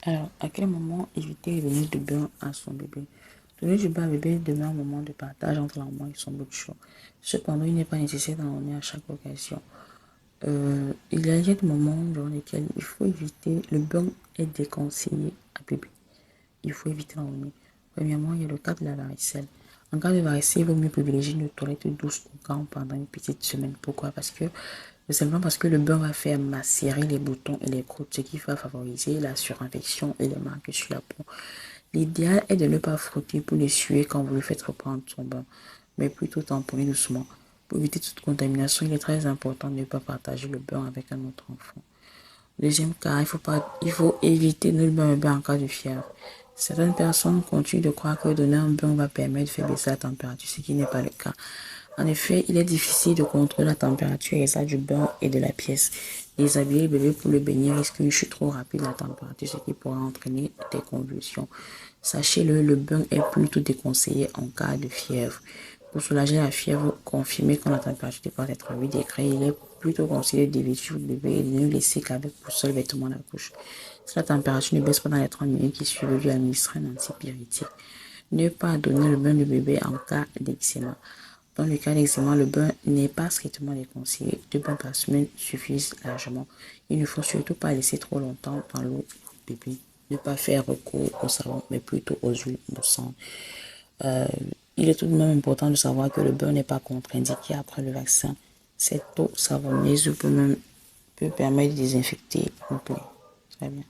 Alors, à quel moment éviter de donner du bain à son bébé? Donner du bain à bébé demeure un moment de partage entre la maman et son bout de chaud. Cependant, il n'est pas nécessaire d'en donner à chaque occasion. Il y a des moments durant lesquels il faut éviter, le bain est déconseillé à bébé. Il faut éviter d'en donner. Premièrement, il y a le cas de la varicelle. En cas de varicelle, il vaut mieux privilégier une toilette douce au gants pendant une petite semaine. Pourquoi? Simplement parce que le bain va faire macérer les boutons et les croûtes, ce qui va favoriser la surinfection et les marques sur la peau. L'idéal est de ne pas frotter pour l'essuyer quand vous le faites reprendre son bain, mais plutôt tamponner doucement. Pour éviter toute contamination, il est très important de ne pas partager le bain avec un autre enfant. Deuxième cas, il faut éviter de donner un bain en cas de fièvre. Certaines personnes continuent de croire que donner un bain va permettre de faire baisser la température, ce qui n'est pas le cas. En effet, il est difficile de contrôler la température exacte du bain et de la pièce. Déshabiller le bébé pour le baigner risque une chute trop rapide de la température, ce qui pourra entraîner des convulsions. Sachez-le, le bain est plutôt déconseillé en cas de fièvre. Pour soulager la fièvre confirmée quand la température dépasse les 38 degrés, il est plutôt conseillé d'éviter le bébé et de ne le laisser qu'avec pour seul vêtement la couche. Si la température ne baisse pas dans les 30 minutes qui suivent, lui administrer un antipyrétique. Ne pas donner le bain du bébé en cas d'eczéma. Dans le cas d'eczéma, le bain n'est pas strictement déconseillé. 2 bains par semaine suffisent largement. Il ne faut surtout pas laisser trop longtemps dans l'eau du bébé. Ne pas faire recours au savon, mais plutôt aux huiles moussantes. Il est tout de même important de savoir que le bain n'est pas contre-indiqué après le vaccin. Cette eau savonneuse peut permettre de désinfecter une plaie. Très bien.